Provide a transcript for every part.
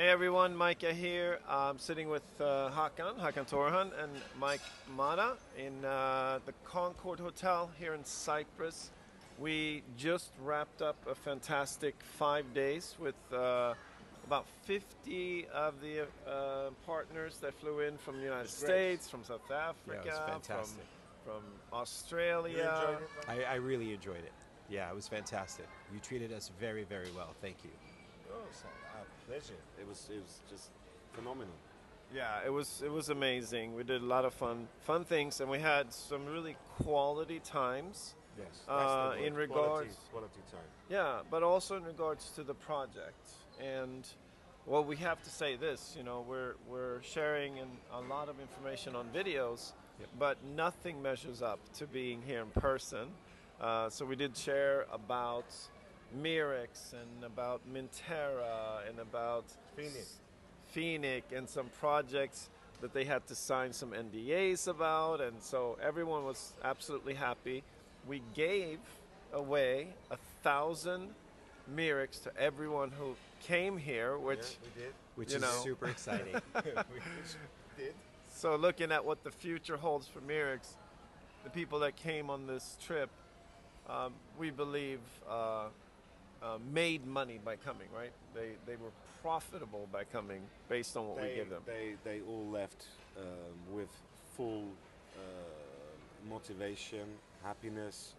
Hey everyone, Micah here. I'm sitting with Hakan Torhan, and Mike Mata in the Concord Hotel here in Cyprus. We just wrapped up a fantastic 5 days with about 50 of the partners that flew in from the United States, from South Yeah, it was Africa, fantastic. from You enjoyed Australia. it? I really enjoyed it. Yeah, it was fantastic. You treated us very, very well. Thank you. Oh, it's our pleasure. It was just phenomenal. Yeah, it was amazing. We did a lot of fun things, and we had some really quality times. Yes, that's the word. In regards, quality time. yeah, but also in regards to the project. And well, we have to say this. We're sharing a lot of information on videos, Yep. but nothing measures up to being here in person. So we did share about MIRx and about Mintera and about Phoenix and some projects that they had to sign some NDAs about, and so everyone was absolutely happy. We gave away 1,000 MIRx to everyone who came here, which Yeah, we did. Which You is know. super exciting. We did. so looking at what the future holds for MIRx, the people that came on this trip, we believe made money by coming, right? They were profitable by coming based on what we give them. They all left with full motivation, happiness.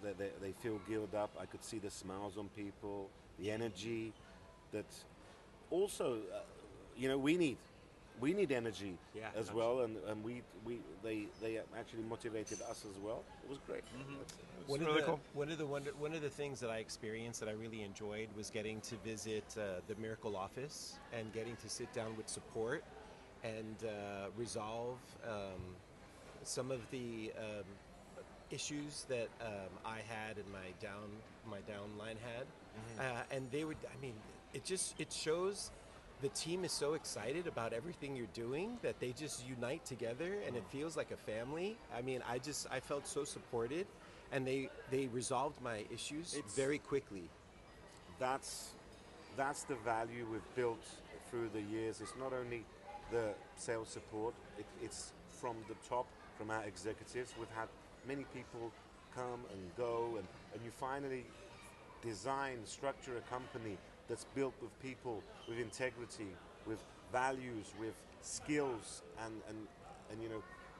They feel geared up. I could see the smiles on people, the energy. That also, we need energy Yeah, as well, and they actually motivated us as well. It was great. It's really cool. One of the things that I experienced that I really enjoyed was getting to visit the Miracle office and getting to sit down with support and resolve some of the issues that I had and my downline had, and they would. I mean, it shows the team is so excited about everything you're doing that they just unite together and it feels like a family. I mean, I felt so supported, and they resolved my issues very quickly. that's that's the value we've built through the years. It's not only the sales support, it's from the top, from our executives. We've had many people come and go, and you finally design, structure a company that's built with people, with integrity, with values, with skills, and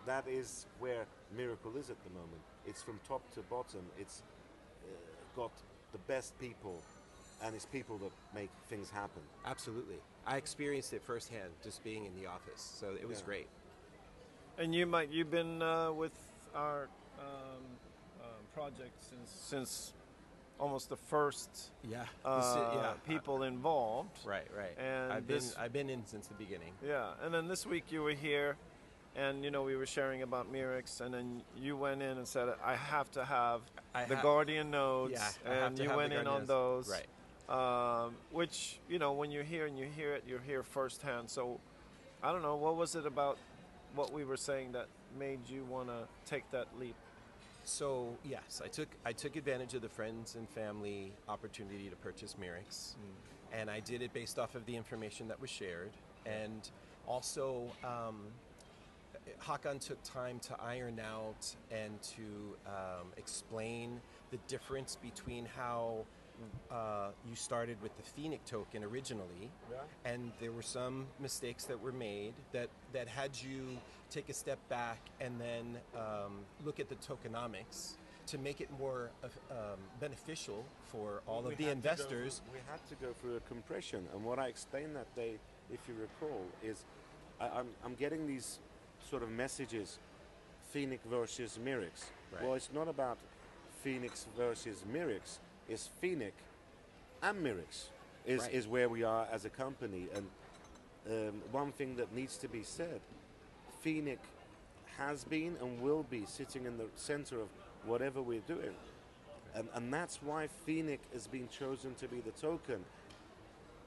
that is where Miracle is at the moment. It's from top to bottom. It's got the best people, and it's people that make things happen. Absolutely, I experienced it firsthand just being in the office, so it was Yeah. great. And you've been with our project since almost the first Yeah, people involved. right. And I've been in since the beginning. Yeah, and then this week you were here, and we were sharing about MIRx, and then you went in and said, I have to have the Guardian nodes, Yeah, I have and to you have went the in on Guardians. those. Right. Which, when you're here and you hear it, you're here firsthand. So, I don't know, what was it about what we were saying that made you want to take that leap? So yes, I took advantage of the friends and family opportunity to purchase MIRx, and I did it based off of the information that was shared, and also Hakan took time to iron out and to explain the difference between how you started with the Phoenix token originally, and there were some mistakes that were made that had you take a step back and then look at the tokenomics to make it more beneficial for all of the investors. We had to go through a compression, and what I explained that day, if you recall, is I'm getting these sort of messages, Phoenix versus MIRx. Right. Well, it's not about Phoenix versus MIRx. It's Phoenix and MIRx is where we are as a company. And one thing that needs to be said, Phoenix has been and will be sitting in the center of whatever we're doing. And that's why Phoenix has been chosen to be the token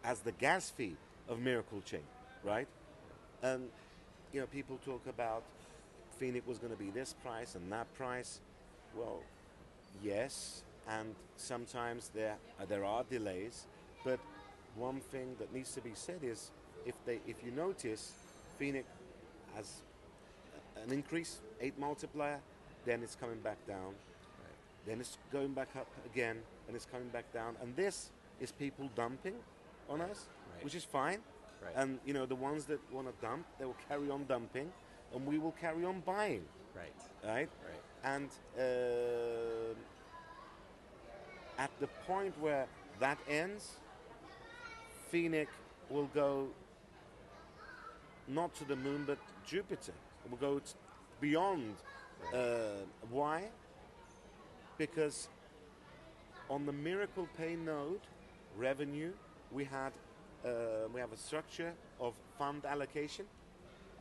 as the gas fee of Miracle Chain, right? And people talk about Phoenix was going to be this price and that price. Well, yes, and sometimes there are delays, but one thing that needs to be said is, if you notice, Phoenix has an increase, 8 multiplier, then it's coming back down, then it's going back up again, and it's coming back down, and this is people dumping on us, which is fine. Right. And you know, the ones that want to dump, they will carry on dumping, and we will carry on buying. Right. Right. Right. And at the point where that ends, Phoenix will go not to the moon, but Jupiter. It will go beyond. Why? Because on the Miracle Pay node revenue, we have a structure of fund allocation,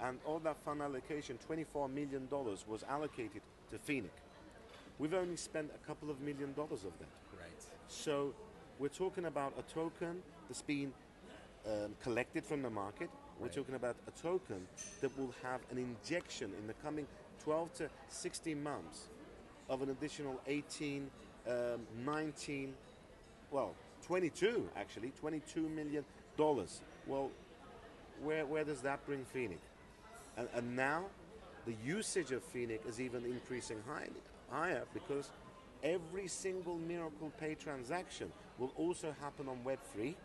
and all that fund allocation, $24 million, was allocated to Phoenix. We've only spent a couple of $1 million of that. Right. So we're talking about a token that's been collected from the market. We're talking about a token that will have an injection in the coming 12 to 16 months of an additional 18, 19, well, 22 actually, $22 million. Well, where does that bring Phoenix? And now the usage of Phoenix is even increasing higher because every single Miracle Pay transaction will also happen on Web3. Right.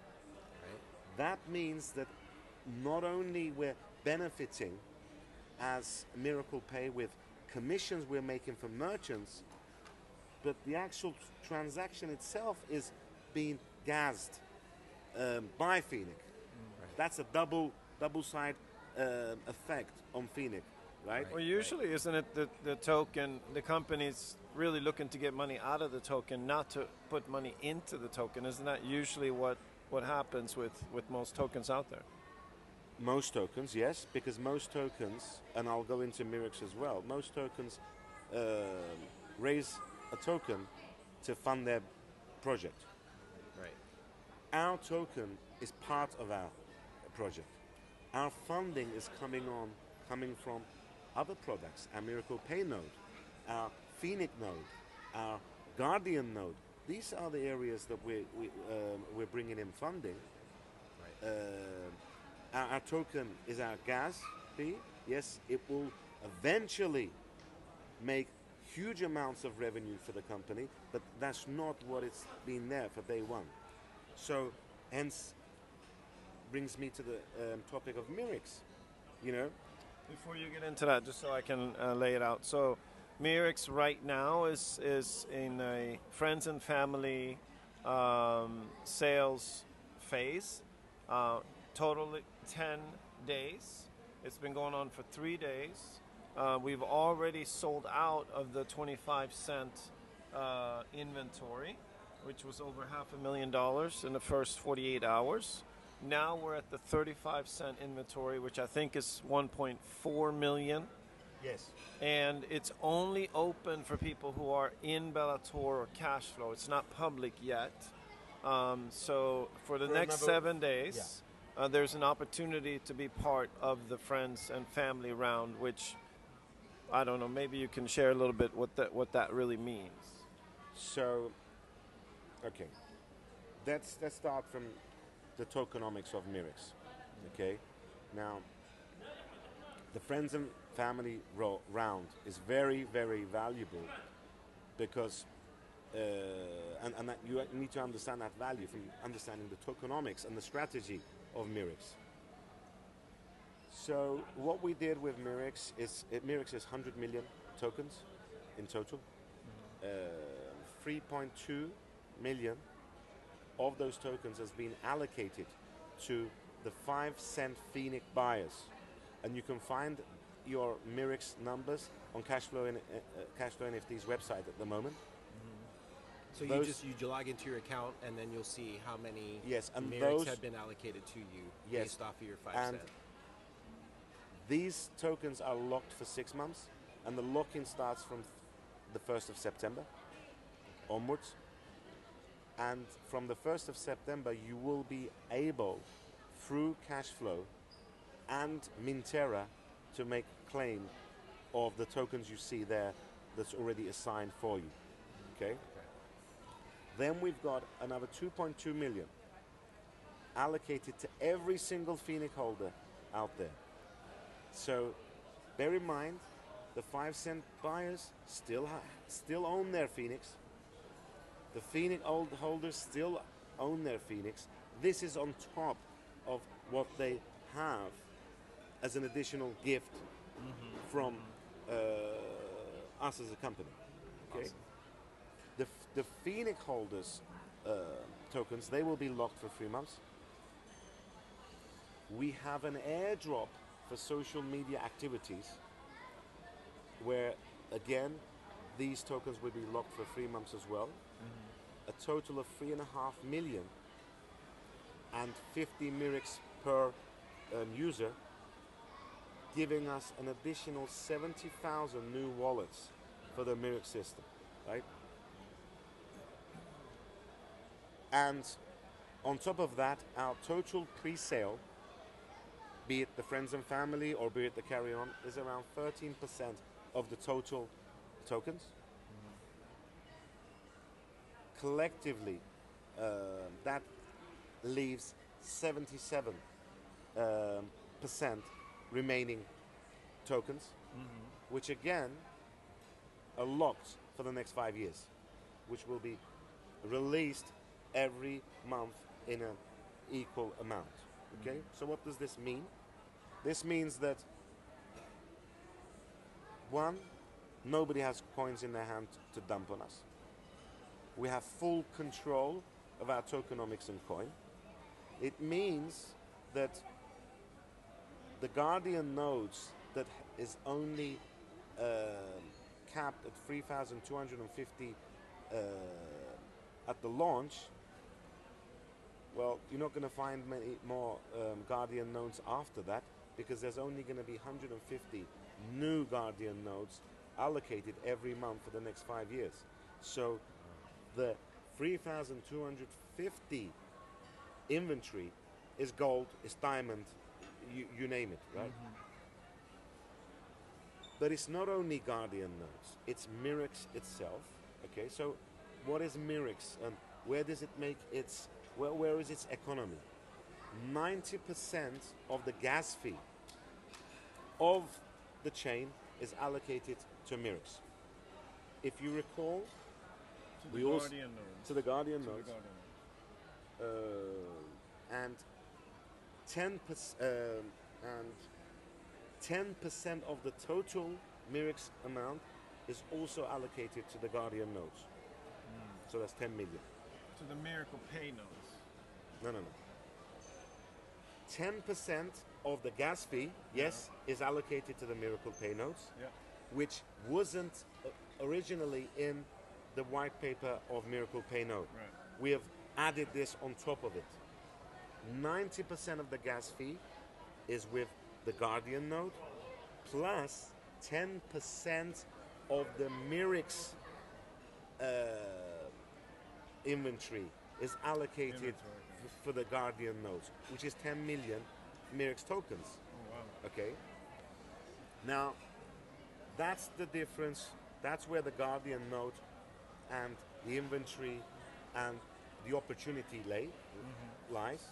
That means that not only we're benefiting as Miracle Pay with commissions we're making from merchants, but the actual transaction itself is being gassed by Phoenix. Right. That's a double side effect on Phoenix, right? Well, usually, isn't it the token, the company's really looking to get money out of the token, not to put money into the token? Isn't that usually what happens with most tokens out there? Most tokens, yes, because most tokens, and I'll go into MIRx as well, most tokens raise a token to fund their project. Right. Our token is part of our project. Our funding is coming from other products, our Miracle Pay node, our Phoenix node, our Guardian node. These are the areas that we're bringing in funding. Right. Our token is our gas fee. Yes, it will eventually make huge amounts of revenue for the company, but that's not what it's been there for day one. So, hence, brings me to the topic of MIRx. You know, Before you get into that, just so I can lay it out. So, MIRx right now is in a friends and family sales phase. Totally 10 days. It's been going on for 3 days. We've already sold out of the 25-cent inventory, which was over $500,000 in the first 48 hours. Now we're at the 35-cent inventory, which I think is 1.4 million. yes, And it's only open for people who are in Bellator or Cashflow. It's not public yet. So for the next 7 days, there's an opportunity to be part of the friends and family round, which, I don't know, maybe you can share a little bit what that really means. So, okay, let's start from the tokenomics of MIRx. Okay, now the friends and family round is very, very valuable because, and that you need to understand that value from understanding the tokenomics and the strategy of MIRx. So what we did with MIRx is, MIRx is 100 million tokens in total. 3.2 million of those tokens has been allocated to the 5-cent Phoenix buyers. And you can find your MIRx numbers on Cashflow NFT's website at the moment. So you log into your account and then you'll see how many and MIRx those have been allocated to you Yes. based off of your 5 And cent. these tokens are locked for 6 months, and the lock-in starts from the 1st of September onwards. And from the 1st of September, you will be able, through Cashflow and Mintera, to make claim of the tokens you see there that's already assigned for you. Okay? Then we've got another 2.2 million allocated to every single Phoenix holder out there. So bear in mind, the 5 cent buyers still own their Phoenix. The Phoenix holders still own their Phoenix. This is on top of what they have as an additional gift from us as a company. Okay. Awesome. The Phoenix holders tokens, they will be locked for 3 months. We have an airdrop for social media activities where, again, these tokens will be locked for 3 months as well. A total of 3.5 million and 50 MIRx per user, giving us an additional 70,000 new wallets for the MIRx system, right? And on top of that, our total pre-sale, be it the friends and family or be it the carry-on, is around 13% of the total tokens. Collectively, that leaves 77% remaining tokens, which again are locked for the next 5 years, which will be released every month in an equal amount. Okay, so what does this mean? This means that, one, nobody has coins in their hand to dump on us. We have full control of our tokenomics and coin. It means that the Guardian nodes that is only capped at 3,250 at the launch, well, you're not going to find many more Guardian nodes after that, because there's only going to be 150 new Guardian nodes allocated every month for the next 5 years. So the 3,250 inventory is gold, is diamond, you name it, right? But it's not only Guardian nodes, it's MIRx itself. Okay, so what is MIRx and where does it make its, where is its economy? 90% of the gas fee of the chain is allocated to MIRx. If you recall, To the Guardian nodes. to the Guardian To the nodes, Guardian. and 10% of the total MIRx amount is also allocated to the Guardian nodes. So that's 10 million. To the Miracle Pay nodes. No. 10% of the gas fee, yes, is allocated to the Miracle Pay nodes, Yeah. which wasn't originally in the white paper of Miracle Pay node. Right. We have added this on top of it. 90% of the gas fee is with the Guardian node, plus 10% of the MIRx inventory is allocated Inventory. for the Guardian nodes, which is 10 million MIRx tokens. Oh wow. Okay. Now, that's the difference. That's where the Guardian node and the inventory and the opportunity lies.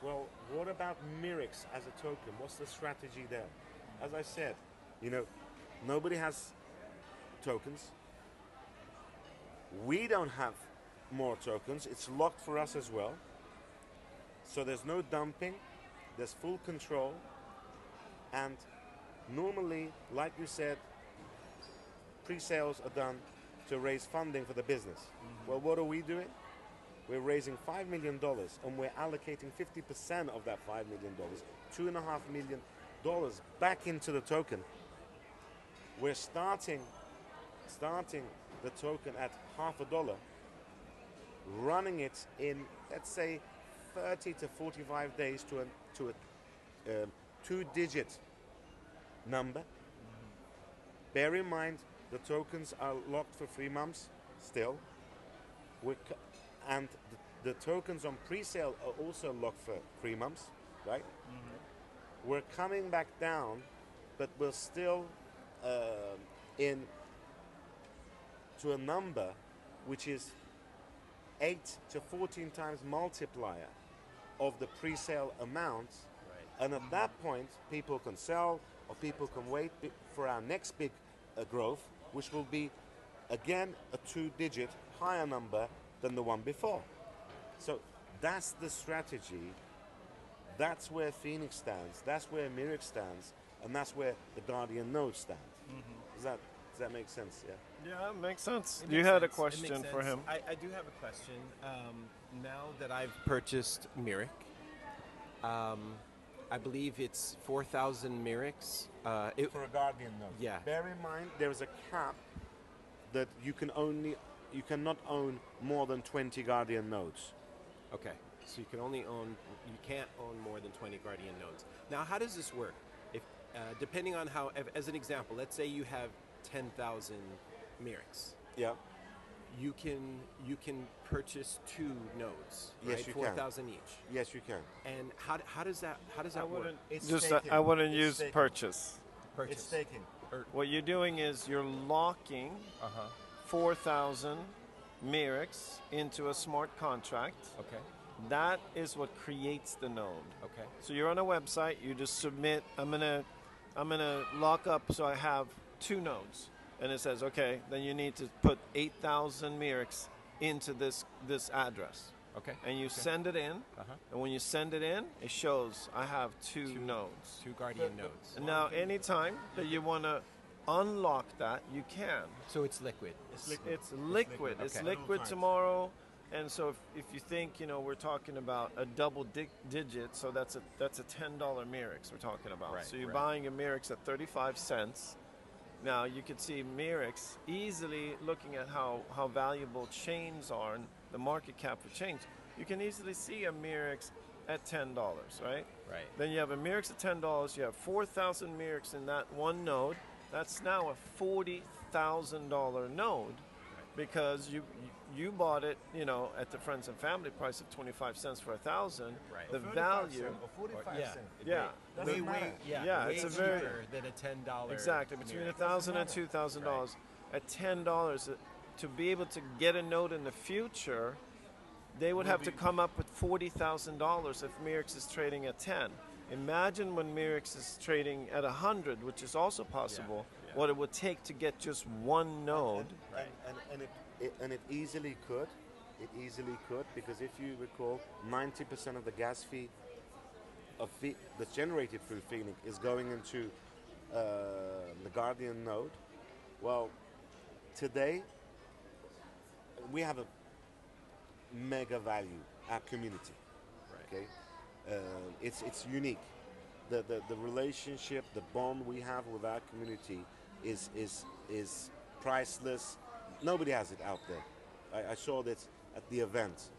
Well, what about MIRx as a token? What's the strategy there? As I said, nobody has tokens. We don't have more tokens. It's locked for us as well. So there's no dumping. There's full control. And normally, like you said, pre-sales are done to raise funding for the business. Well, what are we doing? We're raising $5 million and we're allocating 50% of that $5 million, $2.5 million back into the token. We're starting the token at $0.50, running it in, let's say, 30 to 45 days to a 2-digit number. Bear in mind, the tokens are locked for 3 months still. And the tokens on pre-sale are also locked for 3 months, right? We're coming back down, but we're still in to a number which is 8 to 14 times multiplier of the pre-sale amount, and at that point, people can sell or people can wait for our next big growth, which will be again a 2-digit higher number than the one before. So that's the strategy. That's where Phoenix stands. That's where MIRx stands, and that's where the Guardian Node stands. Does that make sense? Yeah. Yeah, it makes sense. It You makes had a sense. It question makes for sense. him. I do have a question. Now that I've purchased MIRx, I believe it's 4,000 MIRx. For a Guardian Node. Yeah. Bear in mind there is a cap that you cannot own more than 20 Guardian nodes. Okay, so you can't own more than 20 Guardian nodes. Now, how does this work? If depending on how, as an example, let's say you have 10,000 MIRx. Yeah. You can purchase 2 nodes, Yes, right? you 4,000 each. Yes, you can. And how does that work? I wouldn't use purchase. Purchase. It's staking. What you're doing is you're locking 4,000 MIRx into a smart contract. Okay. That is what creates the node. Okay. So you're on a website. You just submit. I'm gonna lock up. So I have 2 nodes, and it says, okay, then you need to put 8,000 MIRx into this address. Okay. And you send it in, and when you send it in, it shows I have two nodes. 2 Guardian nodes. And now, anytime that you want to unlock that, you can. So it's liquid. It's liquid. It's Okay. liquid tomorrow. And so if you think, we're talking about a double digit, so that's a $10 MIRx we're talking about. Right, so you're right. buying a MIRx at 35 cents. Now you can see MIRx easily looking at how valuable chains are and the market cap for chains. You can easily see a MIRx at $10, right? Right. Then you have a MIRx at $10. You have 4,000 MIRx in that one node. That's now a $40,000 node because you bought it, at the friends and family price of 25 cents for 1,000. Right. The value, Or 45 Yeah. cents. yeah, Doesn't matter. Yeah, way it's a very- cheaper than a $10. exactly between MIRx. $1,000 and $2,000. At $10, to be able to get a node in the future, they would have to come up with $40,000 if MIRx is trading at 10. Imagine when MIRx is trading at 100, which is also possible. Yeah. What it would take to get just one node. And it easily could. It easily could, because if you recall, 90% of the gas fee that's generated through Phoenix is going into the Guardian node. Well, today we have a mega value, our community. Okay, it's unique. The relationship, the bond we have with our community is priceless. Nobody has it out there. I saw this at the event.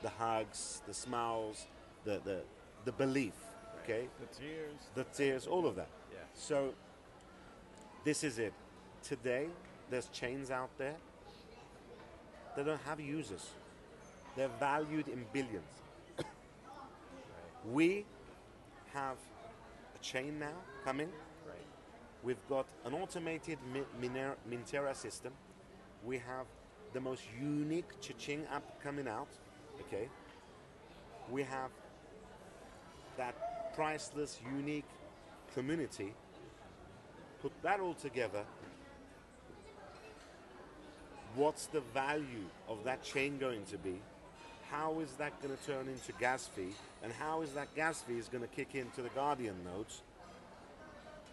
The hugs, the smiles, the belief. Okay, the tears, all of that. Yeah. So this is it. Today, there's chains out there. They don't have users. They're valued in billions. We have a chain now coming. Right. We've got an automated Mintera system. We have the most unique Cha-Ching app coming out. Okay. We have that priceless, unique community. Put that all together. What's the value of that chain going to be? How is that going to turn into gas fee? And how is that gas fee is going to kick into the Guardian nodes?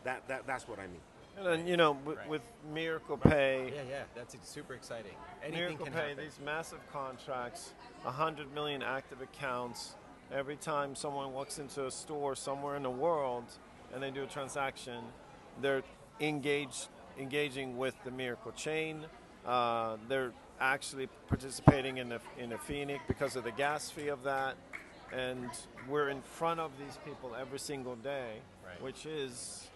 That's what I mean. And then, with Miracle Pay, Yeah, that's super exciting. Anything Miracle can Pay, happen. these massive contracts, 100 million active accounts. Every time someone walks into a store somewhere in the world and they do a transaction, they're engaging with the Miracle chain. They're actually participating in the Phoenix because of the gas fee of that. And we're in front of these people every single day, Right. which is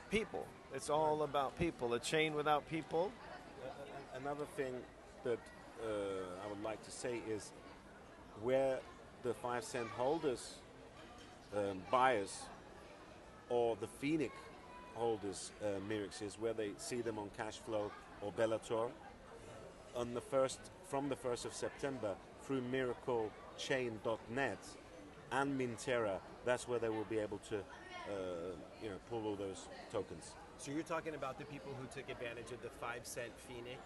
people. It's all about people. A chain without people. Another thing that I would like to say is where the 5-cent holders, buyers, or the Phoenix holders, MIRx is where they see them on Cashflow or Bellator. From the 1st of September through miraclechain.net and Mintera, that's where they will be able to pull all those tokens. So you're talking about the people who took advantage of the 5 cent Phoenix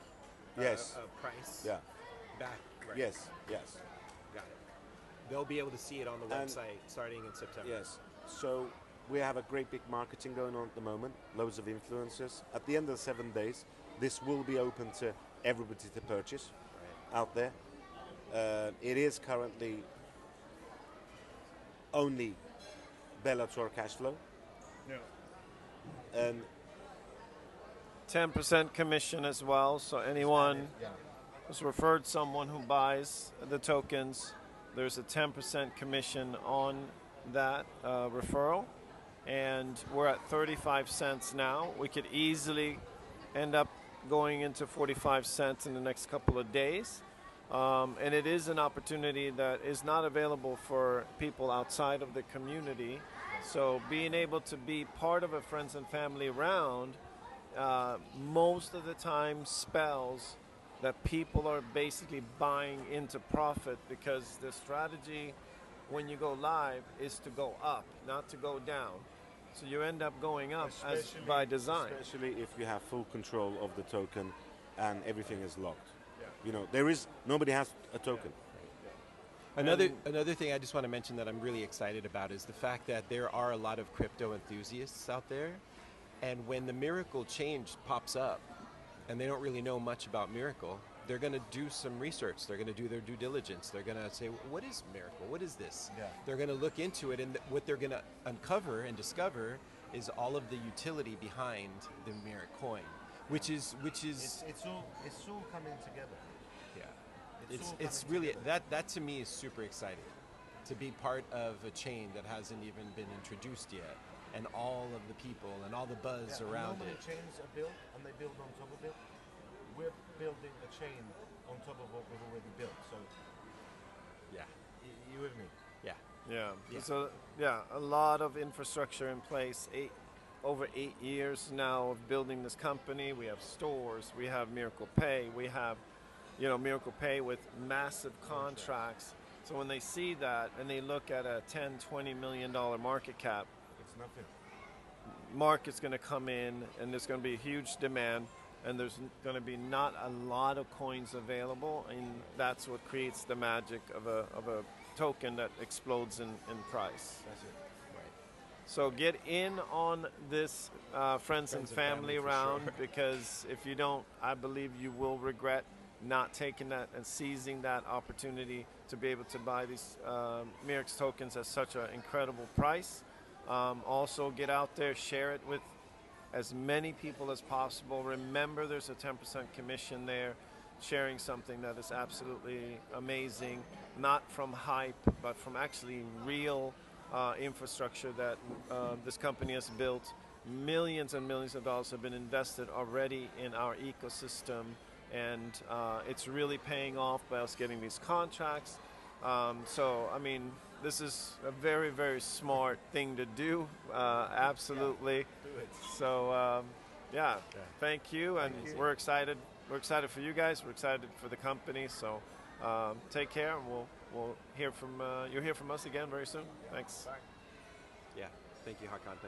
Yes. price Yeah. back, right? Yes. Yes. Got it. They'll be able to see it on the And- website starting in September. Yes. So we have a great big marketing going on at the moment, loads of influencers. At the end of the 7 days, this will be open to everybody to purchase out there. It is currently only Bellator cash flow. Yeah. And 10% commission as well. So anyone who's referred someone who buys the tokens, there's a 10% commission on that referral. And we're at 35 cents now. We could easily end up going into 45 cents in the next couple of days. And it is an opportunity that is not available for people outside of the community. So being able to be part of a friends and family round most of the time spells that people are basically buying into profit, because the strategy when you go live is to go up, not to go down. So you end up going up as by design. especially if you have full control of the token and everything is locked. Yeah. Nobody has a token. Another thing I just want to mention that I'm really excited about is the fact that there are a lot of crypto enthusiasts out there, and when the Miracle change pops up and they don't really know much about Miracle, they're going to do some research. They're going to do their due diligence. They're going to say, what is Miracle? What is this? Yeah. They're going to look into it, and what they're going to uncover and discover is all of the utility behind the MIRx coin, which is It's all coming together. yeah. all It's coming really together. that to me is super exciting, to be part of a chain that hasn't even been introduced yet, and all of the people and all the buzz around normally it. chains are built and they build on top of it. We're building a chain on top of what we've already built. So Yeah, you with me? yeah. Yeah. Yeah. So a lot of infrastructure in place. Over 8 years now of building this company. We have stores. We have Miracle Pay. We have, Miracle Pay with massive contracts. So when they see that and they look at a $10-20 million market cap, It's nothing. market's going to come in, and there's going to be a huge demand, and there's going to be not a lot of coins available, and that's what creates the magic of a token that explodes in price. That's it. So get in on this friends and family for round, sure. because if you don't, I believe you will regret not taking that and seizing that opportunity to be able to buy these MIRx tokens at such an incredible price. Also get out there, share it with as many people as possible. Remember, there's a 10% commission there, sharing something that is absolutely amazing, not from hype, but from actually real infrastructure that this company has built. Millions and millions of dollars have been invested already in our ecosystem, and it's really paying off by us getting these contracts. This is a very, very smart thing to do. Absolutely. Do it. So, thank you, and we're excited. We're excited for you guys. We're excited for the company. So, take care, and we'll hear from you'll hear from us again very soon. Thanks. Yeah. Thank you, Hakan.